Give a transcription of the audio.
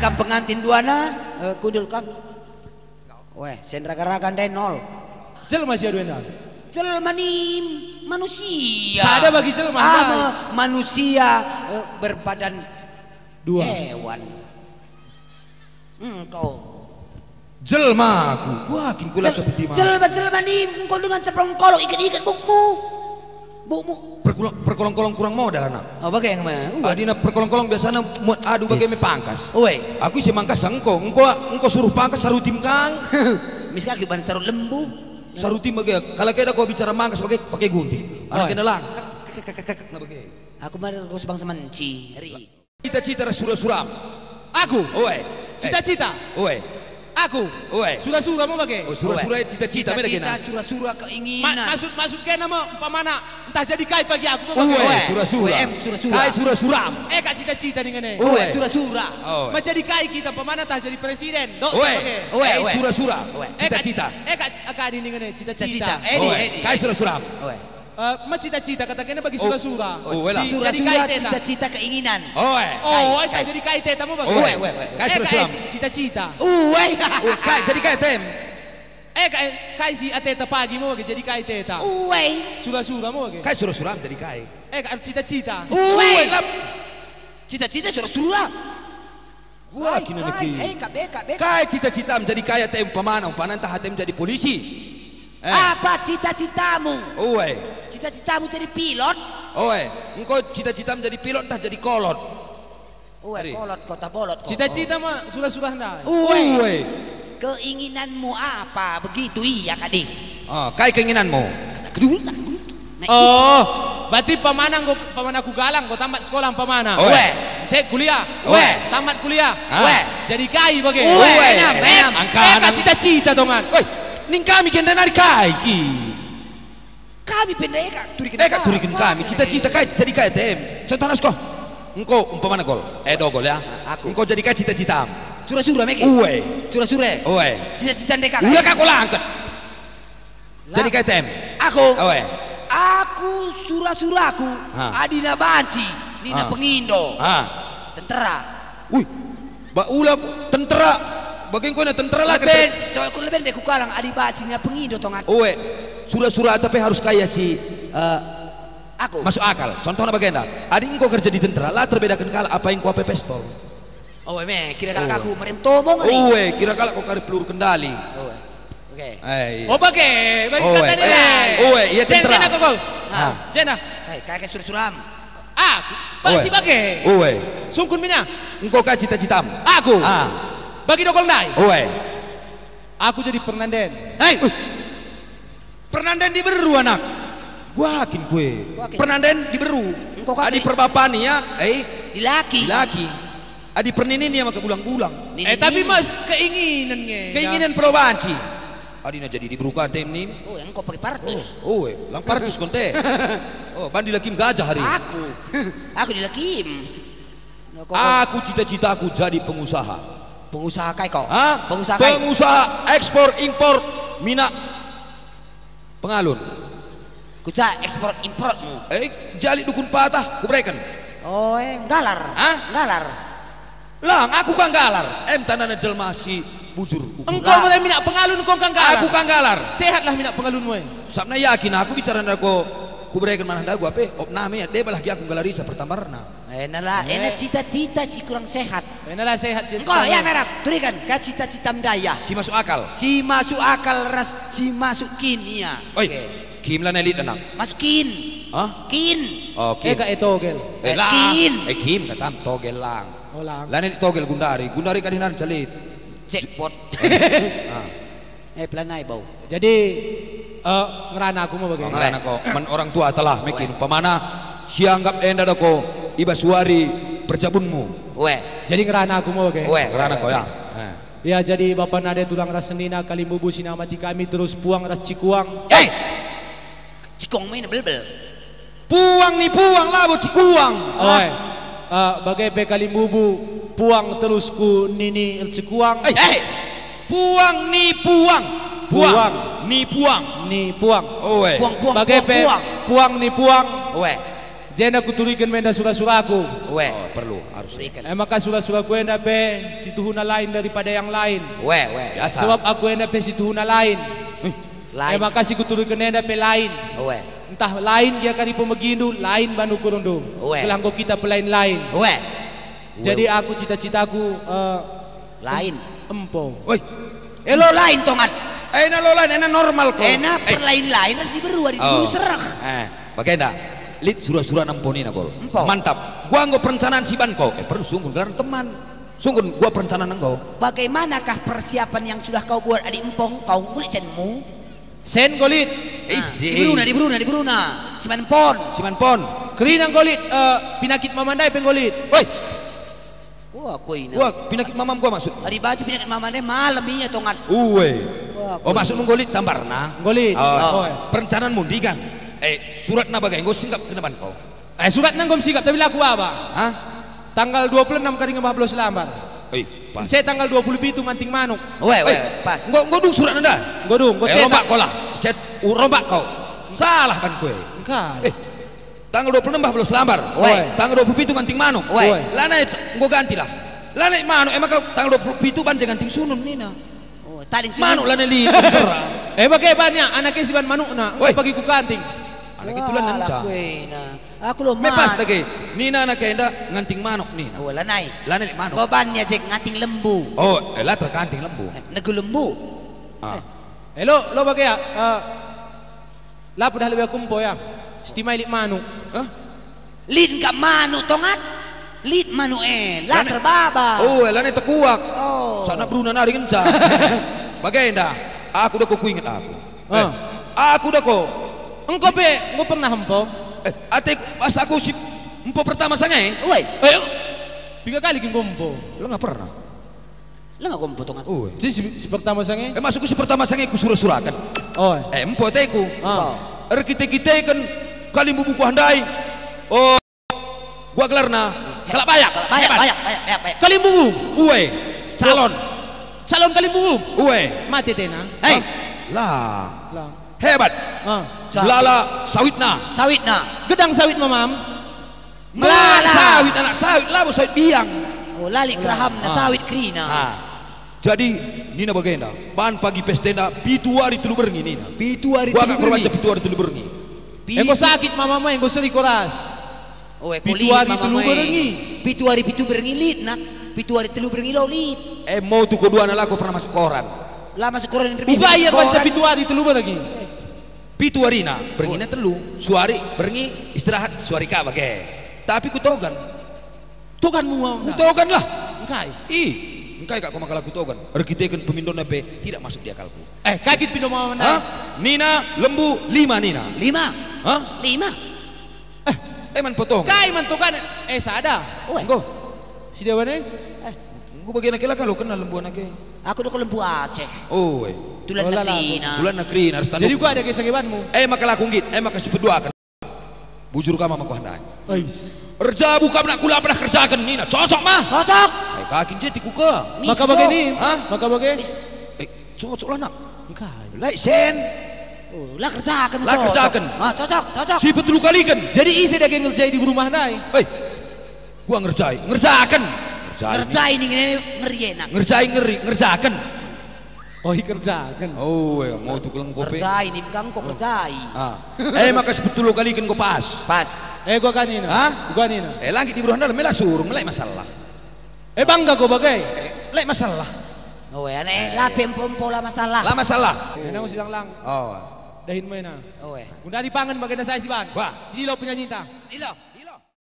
datang pengantin duana kudul kam. Weh, sendra garagan deh nol. Jelma sih aduh. Jelma nih manusia. Ada bagi jelma. Manusia berbadan dua. Hewan. Engkau. Jelma aku. Wah, kin kula kepitima. Jelma nih engkau dengan seprongkolok ikat-ikat buku. Bumu. Perkolong-kolong kurang modal anak. Oh, bagaimana? Adina perkolong-kolong biasanya adu bagaimana pangkas. Oi. Aku isi mangkas engkau suruh pangkas sarutim kang. Misalnya gimana sarut lembu? Sarutim bagaimana? Kalau kita kau bicara mangkas pakai gunting. Anak kena lang. Aku mah kau sebang semanci. Cita-cita suram. Aku. Oi. Cita-cita. Oi. Aku. Oi. Surah-surah mau pakai. Oh, surah-surah cita-cita beda kena. Surah-surah keinginan. Maksud kena mau umpamana entah jadi kai pagi aku mau Oi, pakai. surah-surah. Kai surah-suram. Kak cita-cita nih ngene. Surah-surah. Mau jadi kai kita umpamana entah jadi presiden. Dok pakai. Surah-surah. Cita-cita. Kak ini ngene cita-cita. Kai surah-suram. Mau cita-cita kata kena bagi surah-surah. Surah-surah cita-cita keinginan. Entah jadi kai teta mau pakai. Kai surah-suram. Cita-cita. Kai jadi kai tem. Kai si ateta pagi mau pakai jadi kai teta. Surah-surah mau pakai. Kai surah-suram jadi kai. Cita-cita. Cita-cita surah-surah. Wah, kini kai cita-cita menjadi kaya tem pemana entah tem jadi polisi. Apa cita-citamu? Cita-citamu jadi pilot? Engkau cita-cita menjadi pilot entah jadi kolot. Kolot kota bolot. Cita-cita mah surah-surah ndak. Keinginanmu apa? Begitu iya kadi. Kai keinginanmu. Berarti pemana aku galang kau tamat sekolah pemana. Cek kuliah. Tamat kuliah. Jadi kai bagai. Enam. Angka cita-cita dongan. Ning kami kena nari kai ki. Kami pendek turikin kami. Cita-cita kai jadi kai tem. Contohnya sekolah. Engkau umpamana gol. Dogol ya. Aku. Engkau jadi kai cita-cita. Surah-surah meki. Surah-surah. Cita-cita ndek kakak. Ulah kau langkat. Jadi kai tem. Aku. Aku surah-surahku. Adina banci. Nina pengindo. Tentara. Ulah tentara. Bagain kau na tentara lah. Soalnya aku lebih deh kalang adi banci nina pengindo tongan. Surah-surah tapi harus kaya si aku. Masuk akal. Contohnya bagaimana? Adi engkau kerja di tentara lah terbedakan kala apa yang kau apa pistol. Kira kala aku merem tomong ngeri. Kira kala kau kari peluru kendali. Bagi kata dia. Iya tentara. Jena kau. Jena. Kayak surah-suram. Pasti bagi. Sungkun minyak. Engkau kaya cita-citamu. Aku. Bagi dokol nai. Aku jadi Fernanden. Fernanden di Beru anak. Gua yakin kue. Fernanden di Beru. Adi perbapani ya. Di laki. Adi perninin ya maka bulang-bulang. Tapi mas keinginannya. Keinginan perubahanci. Adi na jadi di Beru kan tem nim. Engkau pakai partus. Lang partus konte. Bandi lakim gajah hari. Aku di lakim. Aku cita-citaku jadi pengusaha. Pengusaha kai kau? Pengusaha ekspor impor minyak pengalun. Kuca ekspor importmu. Jali dukun patah kubrekan. Galar. Galar. Lang aku kan galar. Tanana jelma si bujur. Engkau mulai minyak pengalun kau kan galar. Aku kan galar. Sehatlah minyak pengalunmu. Sabna yakin aku bicara nako kubrekan mana dagu apa? Opname dia balagi aku galarisa pertamarna. Enak cita-cita si kurang sehat. Enak sehat. Engkau ya merap, turikan ke cita-cita mendaya. Si masuk akal. Si masukin iya. Kim lah nelit anak. Masukin. Kin. Kim. Kak togel. Kin. Kim katam togel lang. Lah nelit togel gundari kadinan calit. Jackpot. Planai bau. Jadi ngerana aku mau bagaimana? Ngerana kok. Orang tua telah mekin pemana sianggap enda dako ibasuari perjabunmu. Jadi ngerana aku mau bagaimana? Ngerana kok ya. Ya jadi bapak nade tulang ras senina kali bubu sinamati kami terus puang ras cikuang. Cikuang main bel-bel. Puang labo cikuang. Bagai kali bubu puang terus ku nini cikuang. Puang ni puang. Puang ni puang. Ni puang. Puang. Bagai puang ni puang. Jenda kutulikan menda sura-suraku. Weh. Oh, perlu harus. Maka sura-suraku enda pe situhuna lain daripada yang lain. Weh. Biasa. Sebab aku enda pe situhuna lain. Lain. Maka si kutulikan enda pe lain. Weh. Entah lain dia kari pemegindu, lain banu kurundu. Kelanggo kita pelain-lain. Weh. Jadi aku cita-citaku lain. Empo. Woi. Lo lain tongat. Enak lo lain, enak normal kok. Enak perlain-lain harus diberua di dulu serak. Bagaimana? Lit surah-surah namponina kol. Empok. Mantap. Gua anggo perencanaan si ban kau. Perlu sungguh karena teman. Sungguh gua perencanaan engkau. Bagaimanakah persiapan yang sudah kau buat adik empong? Kau ngulik senmu? Sen golit. Di Bruna. Siman pon. Kerinang golit. Pinakit mamandai penggolit. Woi. Wah, kuina. Wah, pinakit mamam gua maksud. Adi baca pinakit mamandai malam ini tongat. Uwe. Oh, maksud menggolit tambarna. Golit. Perencanaan mundi kan. Surat na bagay, singgap ke depan kau. Surat nang gom sikap tapi laku apa? Hah? Tanggal 26 kali ngebablos lambar. Pas. Saya tanggal 27 nganting manuk. Weh, pas. Nggodung surat anda. Godung, Rombak kau lah. Cet rombak kau. Salah kan kue. Enggak. Tanggal 26 bablos lambar. Tanggal 27 nganting manuk. Lana nggo ganti lah. Lana manuk emang kau tanggal 27 banjeng nganting sunun nina. Oh, tadi Manuk lana li. Bagaimana anaknya si ban manukna pagi ku kanting. Anak itu lah nanca. Aku lo Mepas lagi. Nina anak kenda nganting manuk nina. Oh, lanai. Lana manuk. Gobannya cek nganting lembu. Oh, lah terkanting lembu. Negu lembu. Lo bagaya. Lah dah lebih kumpo ya. Stima ilik manuk. Lid ka manuk tongat. Lid manu lah terbaba. Oh, lana tekuak. Oh. Sana Bruna nari kenca. Bagaimana? Aku udah kau ingat aku. Aku udah kau. Engkau pernah hempong? Atek pas aku si empo pertama sange. Woi. 3 kali king kompo. Lo nggak pernah? Lo nggak kompo tongat. Jadi si pertama sange? Masukku si pertama sange ku surah-surakan. Empo teku. Kita kan kali buku handai. Oh, gua gelarna. Kelak bayak. Kalimbubu. Uwe. Calon kalimbubu. Uwe. Mati tena. Lah. Hebat. Lala sawitna. Gedang sawit mamam. Lala sawit anak sawit lah sawit biang. Oh, lali keraham na sawit krina. Jadi nina bagaimana? Ban pagi pestena 7 hari telu berngi nina. 7 hari. Gua gak perbaca 7 hari telu berngi. Engko sakit mamamu engko seri koras. Oh, 7 hari telu berngi. 7 hari 7 berngi lit nak. 7 hari telu berngi lo lit. Mau tu kedua anak aku pernah masuk koran. Lah masuk koran yang terbit. Bayar baca 7 hari telu berngi. 7 hari na berngi telu. Suari berngi istirahat suari ka bagai. Tapi ku togan. Togan mu. Ku togan lah. Engkai. Engkai kak kau makala ku togan. Arkiteken pemindon nape tidak masuk di akalku. Kagit pindon mama mana? Nina lembu 5 nina. 5. 5. Man potong. Kai man togan. Sada. Engko. Si dewa neng? Engko bagian anak kalau kenal lembu anaknya. Aku udah ke lembu Aceh. Tulan negeri harus tanduk. Jadi gua ada kisah kebanmu. Maka laku ngit, maka si berdua akan bujur kama maku handai. Kerja buka nak kula pernah kerjakan nina. Cocok mah. Cocok. Kakin jadi kuka. Maka begini. Maka begini. Cocok lah nak. Enggak. Lai sen. Lah kerjakan. Cocok. Si betul kali kan. Jadi isi dia ngerjain di rumah handai. Gua ngerjakan. Ngerjain ini ngeri enak. Ngerjakan. Kerjakan. Mau tuh keleng kopi. Ngerjain ini kang kok ngerjain. Maka sebetul kali kan kau pas. Gua kanina. Gua kanina. Langit di buruhan dalam melah suruh melai masalah. Bangga gua bagai. Melai masalah. Aneh lah pempo lah masalah. Enak mo silang lang. Dahin mo na. Udah dipangan bagai na saya si Ban. Sini lo punya nyita. Sini lo.